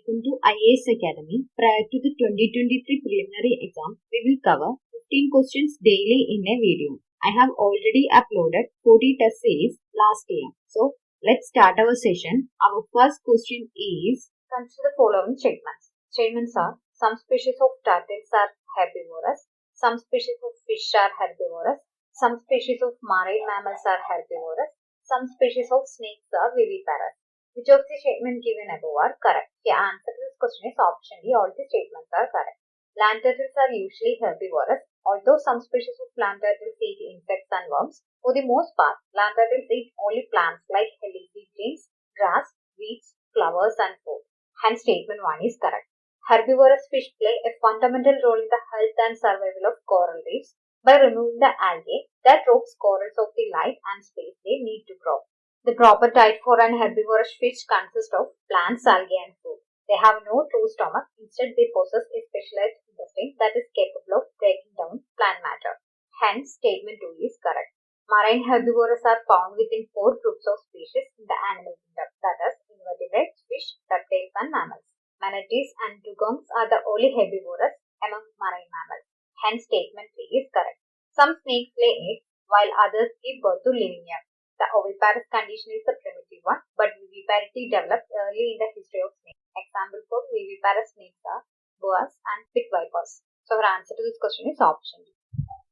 Welcome to IAS Academy. Prior to the 2023 preliminary exam, we will cover 15 questions daily in a video. I have already uploaded 40 test series last year. So, let's start our session. Our first question is, consider the following statements. Statements are, some species of turtles are herbivorous, some species of fish are herbivorous, some species of marine mammals are herbivorous, some species of snakes are viviparous. Which of the statements given above are correct? The answer to this question is option D. All the statements are correct. Land turtles are usually herbivorous, although some species of land turtles eat insects and worms. For the most part, land turtles eat only plants like leafy greens, grass, weeds, flowers, and fruit. Hence, statement 1 is correct. Herbivorous fish play a fundamental role in the health and survival of coral reefs by removing the algae that robs corals of the light and space they need to grow. The proper diet for an herbivorous fish consists of plants, algae, and fruit. They have no true stomach. Instead, they possess a specialized intestine that is capable of breaking down plant matter. Hence, statement 2 is correct. Marine herbivores are found within 4 groups of species in the animal kingdom, that is, invertebrates, fish, reptiles, and mammals. Manatees and dugongs are the only herbivores among marine mammals. Hence, statement 3 is correct. Some snakes lay eggs, while others give birth to living young. The oviparous condition is the primitive one, but viviparity developed early in the history of snakes. Example for viviparous snakes are boas and pit vipers. So, our answer to this question is option D.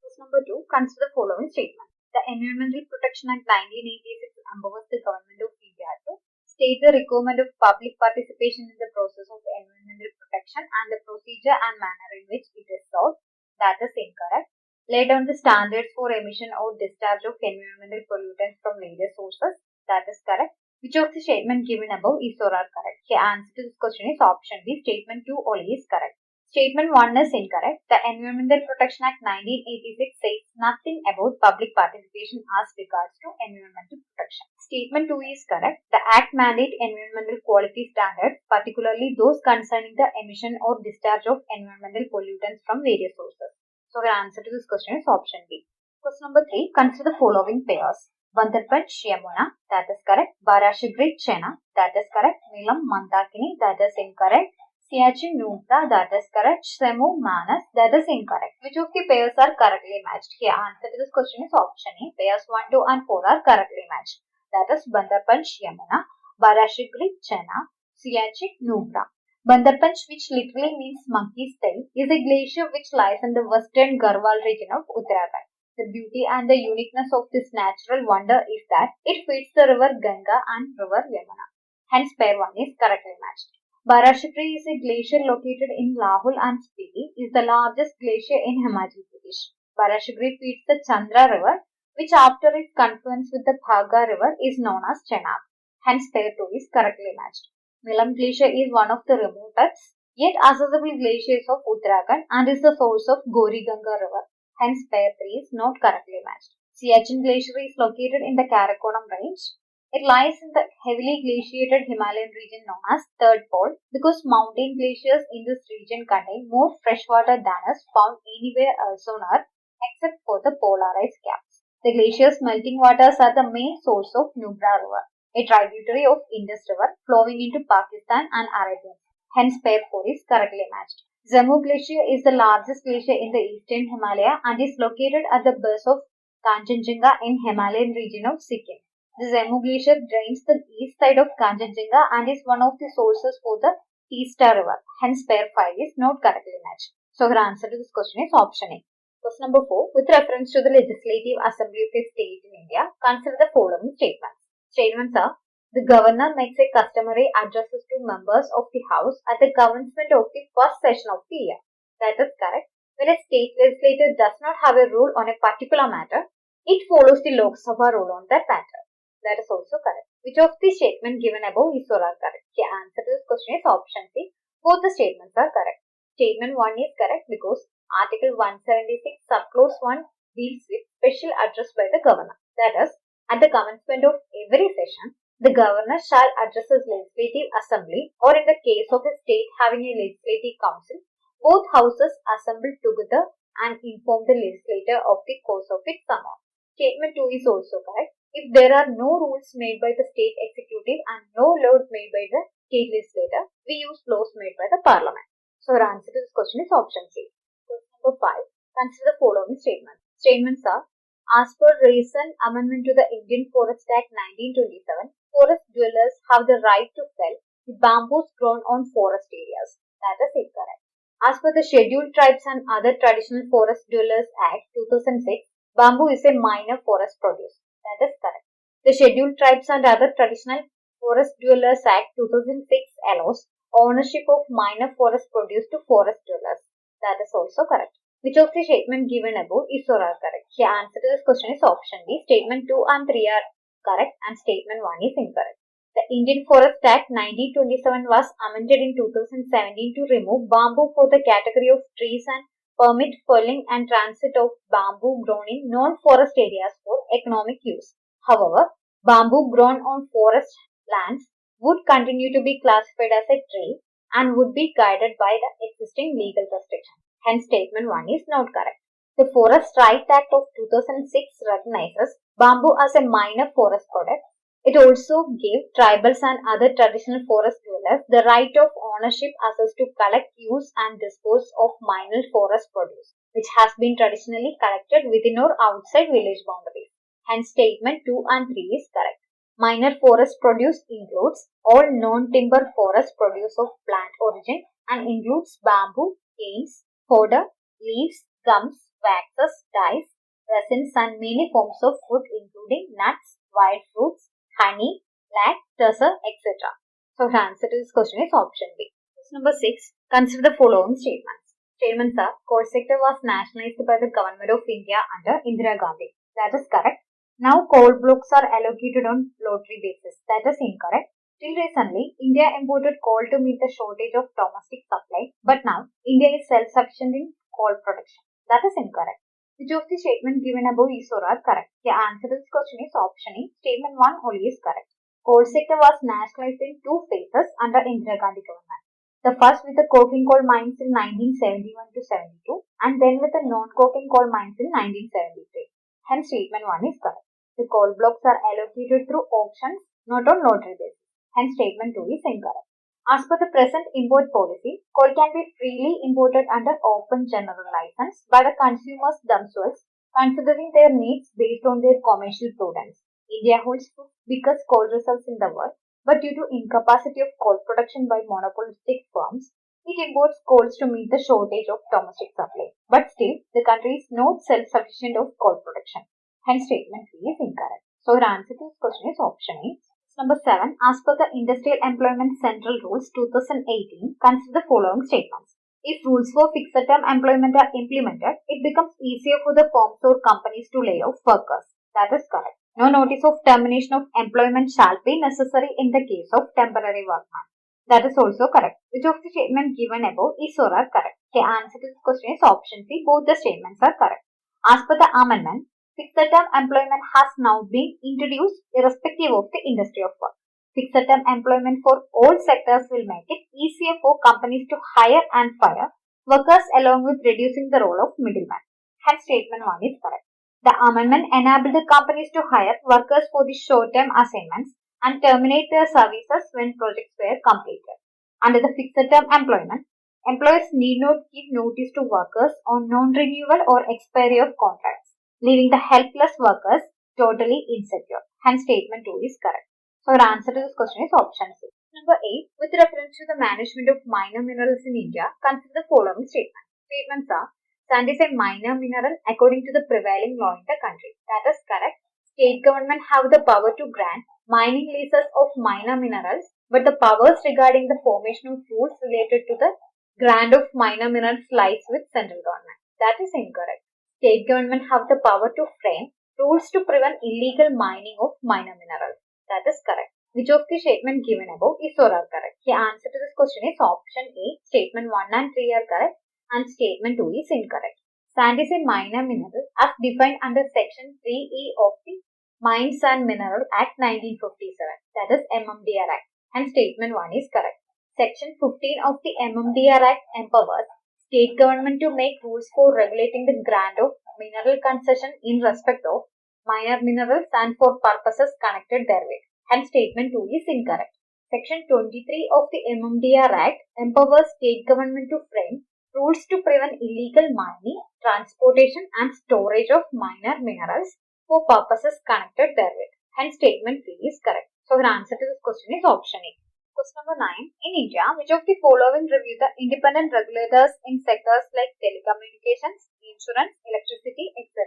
Question number 2. Consider the following statement. The Environmental Protection Act 1986 empowers the government of India to state the requirement of public participation in the process of environmental protection and the procedure and manner in which it is sought. That is incorrect. Lay down the standards for emission or discharge of environmental pollutants from various sources. That is correct. Which of the statement given above is or are correct? The answer to this question is option B. Statement 2 only is correct. Statement 1 is incorrect. The Environmental Protection Act 1986 says nothing about public participation as regards to environmental protection. Statement 2 is correct. The Act mandates environmental quality standards, particularly those concerning the emission or discharge of environmental pollutants from various sources. So, the answer to this question is option B. Question number 3. Consider the following pairs. Bandarpan Yamuna, that is correct. Barashigri Chena, that is correct. Milam Mandakini, that is incorrect. Siachin Nubra, that is correct. Semu Manas, that is incorrect. Which of the pairs are correctly matched? Here, answer to this question is option A. Pairs 1, 2 and 4 are correctly matched. That is Bandarpan Yamuna, Barashigri Chena, Siachin Nubra. Bandarpanch, which literally means monkey's tail, is a glacier which lies in the western Garhwal region of Uttarakhand. The beauty and the uniqueness of this natural wonder is that it feeds the river Ganga and river Yamuna. Hence, pair 1 is correctly matched. Barashikri is a glacier located in Lahul and Spiti, is the largest glacier in Himachal Pradesh. Barashikri feeds the Chandra river, which after its confluence with the Bhaga river is known as Chenab. Hence, pair 2 is correctly matched. Milam Glacier is one of the remotest yet accessible glaciers of Uttarakhand and is the source of Gori Ganga river. Hence, pair 3 is not correctly matched. Siachen Glacier is located in the Karakoram range. It lies in the heavily glaciated Himalayan region known as Third Pole because mountain glaciers in this region contain more freshwater than is found anywhere else on Earth except for the polar ice caps. The glacier's melting waters are the main source of Nubra River, a tributary of Indus River flowing into Pakistan and Arabia. Hence, pair 4 is correctly matched. Jammu Glacier is the largest glacier in the eastern Himalaya and is located at the base of Kanchenjunga in Himalayan region of Sikkim. The Jammu Glacier drains the east side of Kanchenjunga and is one of the sources for the Teesta River. Hence, pair 5 is not correctly matched. So, the answer to this question is option A. Question number 4. With reference to the Legislative Assembly of a state in India, consider the following statements. Statements are, the governor makes a customary addresses to members of the house at the commencement of the first session of the year. That is correct. When a state legislature does not have a rule on a particular matter, it follows the Lok Sabha rule on that matter. That is also correct. Which of the statements given above is or are correct? The answer to this question is option C. Both the statements are correct. Statement 1 is correct because Article 176 subclause 1 deals with special address by the governor. That is, at the commencement of every session, the governor shall address his legislative assembly, or in the case of a state having a legislative council, both houses assemble together and inform the legislator of the course of its summer. Statement 2 is also correct. If there are no rules made by the state executive and no laws made by the state legislature, we use laws made by the parliament. So our answer to this question is option C. Question number 5. Consider the following statements. Statements are: as per recent amendment to the Indian Forest Act 1927, forest dwellers have the right to fell the bamboos grown on forest areas. That is incorrect. As per the Scheduled Tribes and Other Traditional Forest Dwellers Act 2006, bamboo is a minor forest produce. That is correct. The Scheduled Tribes and Other Traditional Forest Dwellers Act 2006 allows ownership of minor forest produce to forest dwellers. That is also correct. Which of the statement given above is or are correct? The answer to this question is option B. Statement 2 and 3 are correct and statement 1 is incorrect. The Indian Forest Act 1927 was amended in 2017 to remove bamboo for the category of trees and permit felling and transit of bamboo grown in non-forest areas for economic use. However, bamboo grown on forest lands would continue to be classified as a tree and would be guided by the existing legal restrictions. Hence, statement 1 is not correct. The Forest Rights Act of 2006 recognizes bamboo as a minor forest product. It also gave tribals and other traditional forest dwellers the right of ownership as to collect, use and dispose of minor forest produce, which has been traditionally collected within or outside village boundaries. Hence, statement 2 and 3 is correct. Minor forest produce includes all non-timber forest produce of plant origin and includes bamboo, canes, fodder, leaves, gums, waxes, dyes, resins and many forms of food including nuts, wild fruits, honey, lac, tussar, etc. So the answer to this question is option B. Question number 6. Consider the following statements. Statements are: coal sector was nationalized by the government of India under Indira Gandhi. That is correct. Now coal blocks are allocated on lottery basis. That is incorrect. Till recently, India imported coal to meet the shortage of domestic supply, but now India is self-sufficient in coal production. That is incorrect. Which of the statement given above is or are correct? The answer to this question is option A. Statement 1 only is correct. Coal sector was nationalized in two phases under Indira Gandhi government. The first with the coking coal mines in 1971 to 72 and then with the non-coking coal mines in 1973. Hence, statement 1 is correct. The coal blocks are allocated through auctions, not on lottery basis. Hence, statement 2 is incorrect. As per the present import policy, coal can be freely imported under open general license by the consumers themselves, considering their needs based on their commercial prudence. India holds fifth biggest coal reserves in the world, but due to incapacity of coal production by monopolistic firms, it imports coals to meet the shortage of domestic supply. But still, the country is not self-sufficient of coal production. Hence, statement 3 is incorrect. So, the answer to this question is option A. Number 7. As per the Industrial Employment Central Rules 2018, consider the following statements. If rules for fixed term employment are implemented, it becomes easier for the firms or companies to lay off workers. That is correct. No notice of termination of employment shall be necessary in the case of temporary workmen. That is also correct. Which of the statements given above is or are correct? The answer to this question is option C. Both the statements are correct. As per the amendment, fixed-term employment has now been introduced irrespective of the industry of work. Fixed-term employment for all sectors will make it easier for companies to hire and fire workers along with reducing the role of middlemen. Hence, statement 1 is correct. The amendment enabled the companies to hire workers for the short-term assignments and terminate their services when projects were completed. Under the fixed-term employment, employers need not give notice to workers on non-renewal or expiry of contracts, leaving the helpless workers totally insecure. Hence, statement 2 is correct. So, the answer to this question is option C. Number 8. With reference to the management of minor minerals in India, consider the following statements. Statements are: sand is a minor mineral according to the prevailing law in the country. That is correct. State government have the power to grant mining leases of minor minerals, but the powers regarding the formation of rules related to the grant of minor minerals lies with central government. That is incorrect. State government have the power to frame rules to prevent illegal mining of minor minerals. That is correct. Which of the statement given above is or are correct? The answer to this question is option A. Statement 1 and 3 are correct and statement 2 is incorrect. Sand is a minor mineral as defined under section 3E of the Mines and Mineral Act 1957. That is MMDR Act. And statement 1 is correct. Section 15 of the MMDR Act empowers state government to make rules for regulating the grant of mineral concession in respect of minor minerals and for purposes connected therewith. Hence, statement 2 is incorrect. Section 23 of the MMDR Act empowers state government to frame rules to prevent illegal mining, transportation and storage of minor minerals for purposes connected therewith. Hence, statement 3 is correct. So, the answer to this question is option A. Question number 9. In India, which of the following review the independent regulators in sectors like telecommunications, insurance, electricity, etc.?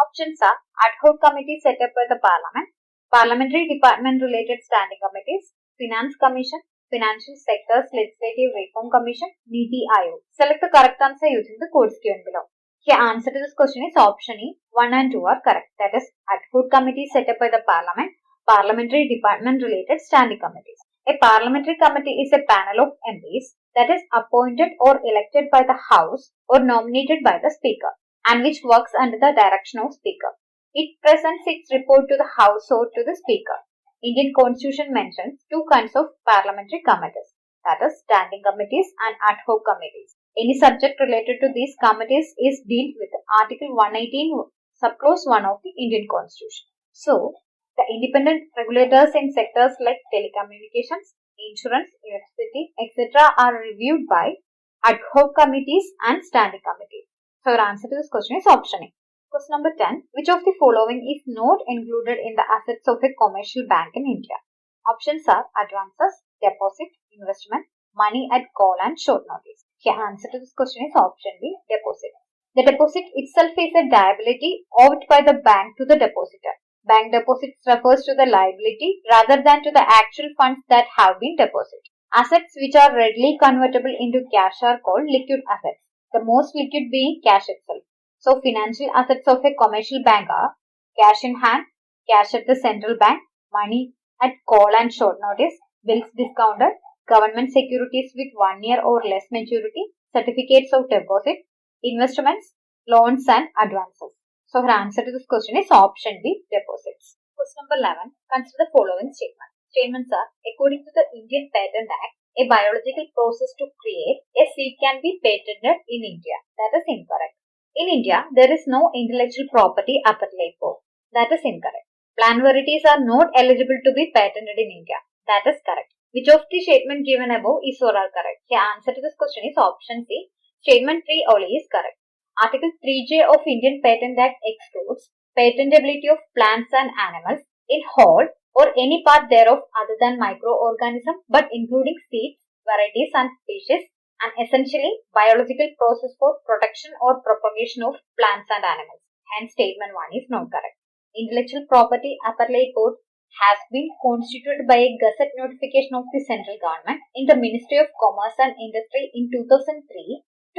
Options are ad hoc committees set up by the Parliament, Parliamentary Department related standing committees, Finance Commission, Financial Sectors Legislative Reform Commission, Niti Aayog. Select the correct answer using the codes given below. Here, answer to this question is option E. 1 and 2 are correct. That is, ad hoc committees set up by the Parliament, Parliamentary Department related standing committees. A parliamentary committee is a panel of MPs that is appointed or elected by the House or nominated by the Speaker and which works under the direction of Speaker. It presents its report to the House or to the Speaker. Indian Constitution mentions two kinds of parliamentary committees, that is standing committees and ad hoc committees. Any subject related to these committees is dealt with Article 118 subclause 1 of the Indian Constitution. So, the independent regulators in sectors like telecommunications, insurance, electricity, etc. are reviewed by ad hoc committees and standing committees. So, your answer to this question is option A. Question number 10. Which of the following is not included in the assets of a commercial bank in India? Options are advances, deposit, investment, money at call and short notice. The answer to this question is option B, deposit. The deposit itself is a liability owed by the bank to the depositor. Bank deposits refers to the liability rather than to the actual funds that have been deposited. Assets which are readily convertible into cash are called liquid assets, the most liquid being cash itself. So, financial assets of a commercial bank are cash in hand, cash at the central bank, money at call and short notice, bills discounted, government securities with 1 year or less maturity, certificates of deposit, investments, loans and advances. So, her answer to this question is option B, deposits. Question number 11. Consider the following statements. Statements are, according to the Indian Patent Act, a biological process to create a seed can be patented in India. That is incorrect. In India, there is no intellectual property appellate for. That is incorrect. Plant varieties are not eligible to be patented in India. That is correct. Which of the statement given above is or are correct? The answer to this question is option C. Statement 3 only is correct. Article 3J of Indian Patent Act excludes patentability of plants and animals in whole or any part thereof other than microorganism but including seeds, varieties and species, and essentially biological process for protection or propagation of plants and animals. Hence, statement 1 is not correct. Intellectual Property Appellate Court has been constituted by a Gazette notification of the central government in the Ministry of Commerce and Industry in 2003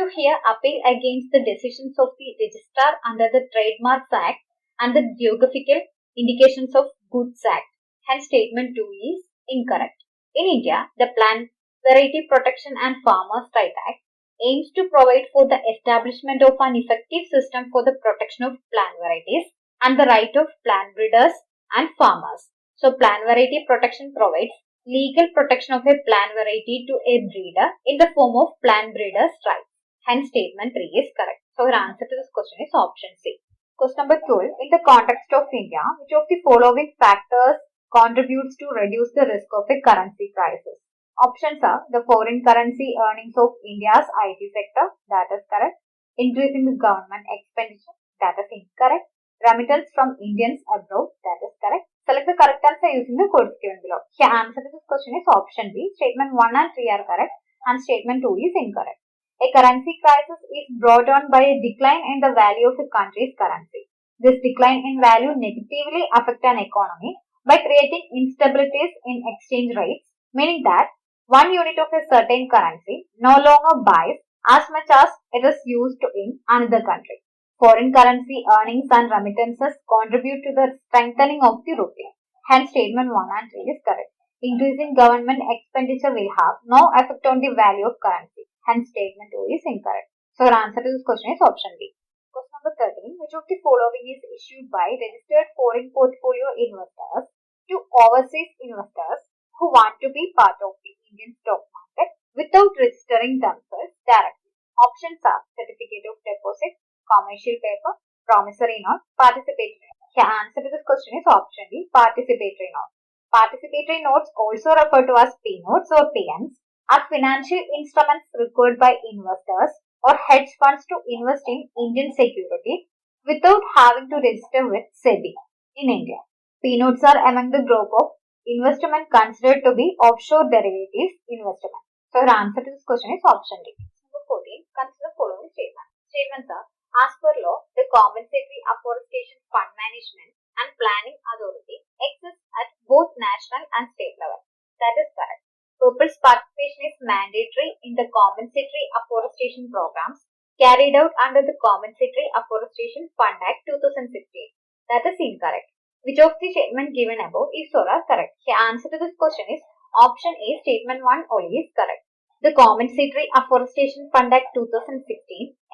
to hear appeal against the decisions of the registrar under the Trademarks Act and the Geographical Indications of Goods Act. Hence, statement 2 is incorrect. In India, the Plant Variety Protection and Farmers' Rights Act aims to provide for the establishment of an effective system for the protection of plant varieties and the right of plant breeders and farmers. So, plant variety protection provides legal protection of a plant variety to a breeder in the form of plant breeders' rights. Hence, statement 3 is correct. So, your answer to this question is option C. Question number 12. In the context of India, which of the following factors contributes to reduce the risk of a currency crisis? Options are the foreign currency earnings of India's IT sector, that is correct. Increasing the government expenditure, that is incorrect. Remittance from Indians abroad, that is correct. Select the correct answer using the codes given below. The answer to this question is option B. Statement 1 and 3 are correct and statement 2 is incorrect. A currency crisis is brought on by a decline in the value of a country's currency. This decline in value negatively affects an economy by creating instabilities in exchange rates, meaning that one unit of a certain currency no longer buys as much as it is used in another country. Foreign currency earnings and remittances contribute to the strengthening of the rupee. Hence, statement 1 and 3 is correct. Increasing government expenditure will have no effect on the value of currency. Hence, statement 2 is incorrect. So, your answer to this question is option B. Question number 13. Which of the following is issued by registered foreign portfolio investors to overseas investors who want to be part of the Indian stock market without registering themselves directly? Options are certificate of deposit, commercial paper, promissory note, participatory note. The answer to this question is option B, participatory note. Participatory notes, also referred to as P notes or PNs, are financial instruments required by investors or hedge funds to invest in Indian security without having to register with SEBI in India. P notes are among the group of investment considered to be offshore derivatives investment. So your answer to this question is option D. Number 14. Consider the following statements. Statements are: as per law, the Compensatory Afforestation Fund Management and Planning Authority exists at both national and state level. That is correct. People's participation is mandatory in the compensatory afforestation programs carried out under the Compensatory Afforestation Fund Act 2016. That is incorrect. Which of the statement given above is or are correct? The answer to this question is option A, statement 1 only is correct. The Compensatory Afforestation Fund Act 2016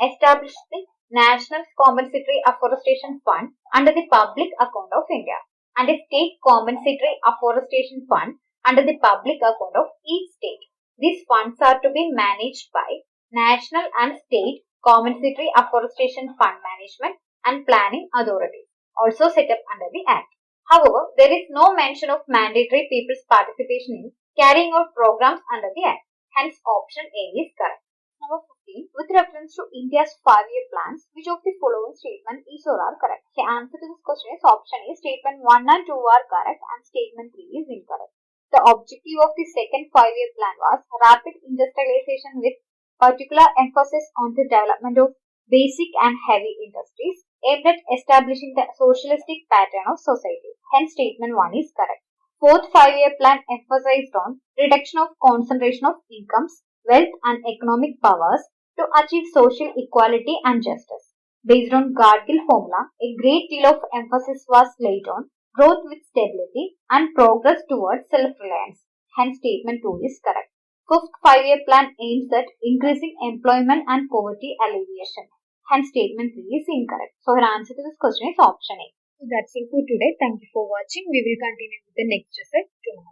established the National Compensatory Afforestation Fund under the public account of India and a State Compensatory Afforestation Fund under the public account of each state. These funds are to be managed by national and state compensatory afforestation fund management and planning authorities, also set up under the Act. However, there is no mention of mandatory people's participation in carrying out programs under the Act. Hence, option A is correct. Number 15. With reference to India's 5-year plans, which of the following statement is or are correct? The answer to this question is option A. Statement 1 and 2 are correct and statement 3 is incorrect. The objective of the second 5-year plan was rapid industrialization with particular emphasis on the development of basic and heavy industries aimed at establishing the socialistic pattern of society. Hence, statement 1 is correct. Fourth 5-year plan emphasized on reduction of concentration of incomes, wealth and economic powers to achieve social equality and justice. Based on Gargill formula, a great deal of emphasis was laid on growth with stability and progress towards self-reliance. Hence, statement 2 is correct. Fifth 5-year plan aims at increasing employment and poverty alleviation. Hence, statement 3 is incorrect. So, your answer to this question is option A. So that's it for today. Thank you for watching. We will continue with the next lesson tomorrow.